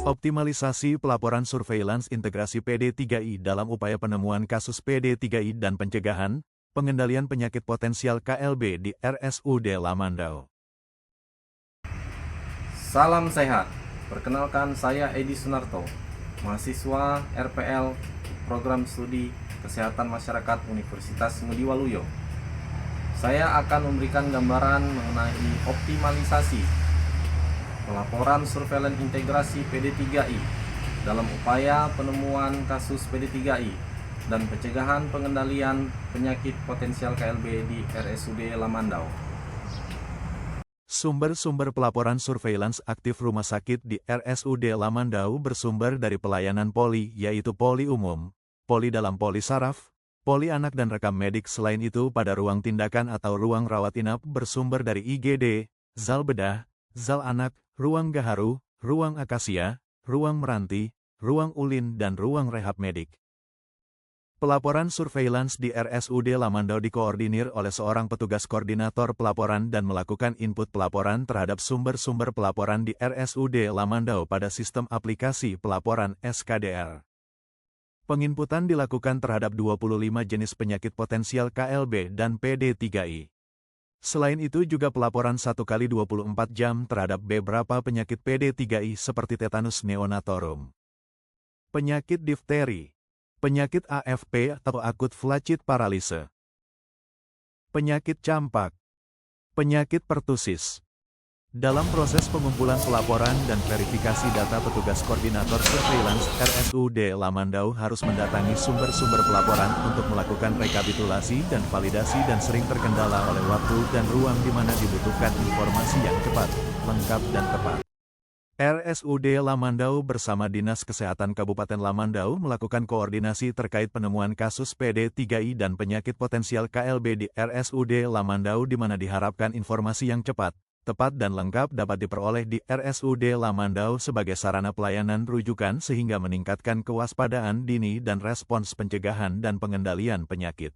Optimalisasi pelaporan surveillance integrasi PD3I dalam upaya penemuan kasus PD3I dan pencegahan, pengendalian penyakit potensial KLB di RSUD Lamandau. Salam sehat, perkenalkan saya Edi Sunarto, mahasiswa RPL Program Studi Kesehatan Masyarakat Universitas Ngudi Waluyo. Saya akan memberikan gambaran mengenai optimalisasi pelaporan surveillance integrasi PD3I dalam upaya penemuan kasus PD3I dan pencegahan pengendalian penyakit potensial KLB di RSUD Lamandau. Sumber-sumber pelaporan surveillance aktif rumah sakit di RSUD Lamandau bersumber dari pelayanan poli, yaitu poli umum, poli dalam poli saraf, poli anak dan rekam medik. Selain itu, pada ruang tindakan atau ruang rawat inap bersumber dari IGD, zal bedah, zal anak, ruang gaharu, ruang akasia, ruang meranti, ruang ulin, dan ruang rehab medik. Pelaporan surveillance di RSUD Lamandau dikoordinir oleh seorang petugas koordinator pelaporan dan melakukan input pelaporan terhadap sumber-sumber pelaporan di RSUD Lamandau pada sistem aplikasi pelaporan SKDR. Penginputan dilakukan terhadap 25 jenis penyakit potensial KLB dan PD3I. Selain itu juga pelaporan 1x24 jam terhadap beberapa penyakit PD3I seperti tetanus neonatorum, penyakit difteri, penyakit AFP atau akut flaccid paralise, penyakit campak, penyakit pertusis. Dalam proses pengumpulan pelaporan dan verifikasi data, petugas koordinator surveillance RSUD Lamandau harus mendatangi sumber-sumber pelaporan untuk melakukan rekapitulasi dan validasi dan sering terkendala oleh waktu dan ruang di mana dibutuhkan informasi yang cepat, lengkap dan tepat. RSUD Lamandau bersama Dinas Kesehatan Kabupaten Lamandau melakukan koordinasi terkait penemuan kasus PD3I dan penyakit potensial KLB di RSUD Lamandau di mana diharapkan informasi yang cepat, tepat dan lengkap dapat diperoleh di RSUD Lamandau sebagai sarana pelayanan rujukan sehingga meningkatkan kewaspadaan dini dan respons pencegahan dan pengendalian penyakit.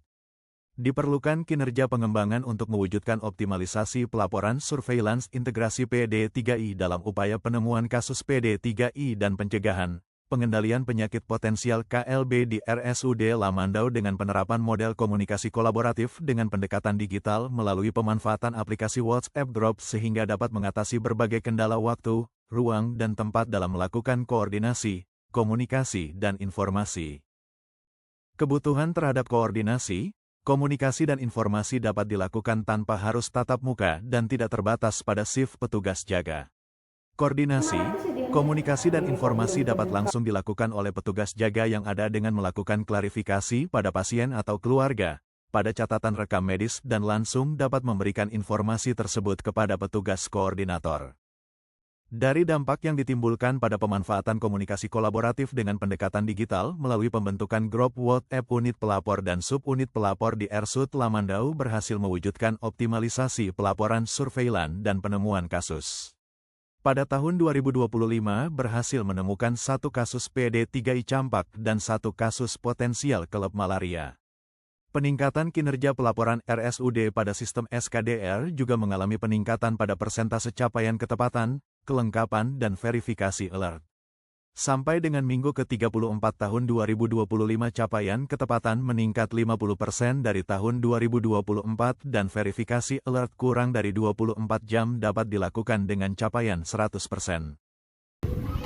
Diperlukan kinerja pengembangan untuk mewujudkan optimalisasi pelaporan surveillance integrasi PD3I dalam upaya penemuan kasus PD3I dan pencegahan, pengendalian penyakit potensial KLB di RSUD Lamandau dengan penerapan model komunikasi kolaboratif dengan pendekatan digital melalui pemanfaatan aplikasi WhatsApp Group sehingga dapat mengatasi berbagai kendala waktu, ruang, dan tempat dalam melakukan koordinasi, komunikasi, dan informasi. Kebutuhan terhadap koordinasi, komunikasi dan informasi dapat dilakukan tanpa harus tatap muka dan tidak terbatas pada shift petugas jaga. Koordinasi, komunikasi dan informasi dapat langsung dilakukan oleh petugas jaga yang ada dengan melakukan klarifikasi pada pasien atau keluarga, pada catatan rekam medis dan langsung dapat memberikan informasi tersebut kepada petugas koordinator. Dari dampak yang ditimbulkan pada pemanfaatan komunikasi kolaboratif dengan pendekatan digital melalui pembentukan grup WhatsApp unit pelapor dan subunit pelapor di RSUD Lamandau berhasil mewujudkan optimalisasi pelaporan surveillance dan penemuan kasus. Pada tahun 2025 berhasil menemukan 1 kasus PD3I campak dan 1 kasus potensial kelep malaria. Peningkatan kinerja pelaporan RSUD pada sistem SKDR juga mengalami peningkatan pada persentase capaian ketepatan, kelengkapan, dan verifikasi alert. Sampai dengan minggu ke-34 tahun 2025 capaian ketepatan meningkat 50% dari tahun 2024 dan verifikasi alert kurang dari 24 jam dapat dilakukan dengan capaian 100%.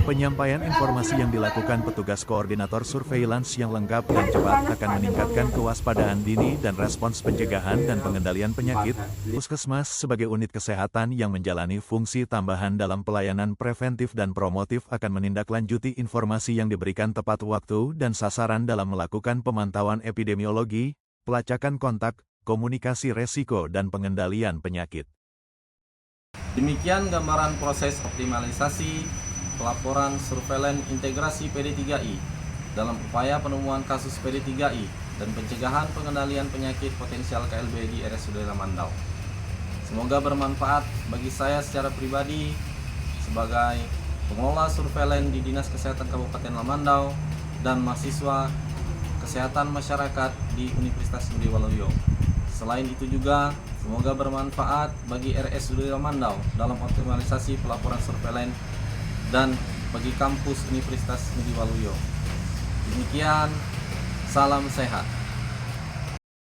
Penyampaian informasi yang dilakukan petugas koordinator surveillance yang lengkap dan cepat akan meningkatkan kewaspadaan dini dan respons pencegahan dan pengendalian penyakit. Puskesmas sebagai unit kesehatan yang menjalani fungsi tambahan dalam pelayanan preventif dan promotif akan menindaklanjuti informasi yang diberikan tepat waktu dan sasaran dalam melakukan pemantauan epidemiologi, pelacakan kontak, komunikasi resiko dan pengendalian penyakit. Demikian gambaran proses optimalisasi pelaporan surveillance integrasi PD3I dalam upaya penemuan kasus PD3I dan pencegahan pengendalian penyakit potensial KLB di RSUD Lamandau. Semoga bermanfaat bagi saya secara pribadi sebagai pengelola surveillance di Dinas Kesehatan Kabupaten Lamandau dan mahasiswa Kesehatan Masyarakat di Universitas Ngudi Waluyo. Selain itu juga semoga bermanfaat bagi RSUD Lamandau dalam optimalisasi pelaporan surveillance dan bagi kampus Universitas Ngudi Waluyo. Demikian, salam sehat.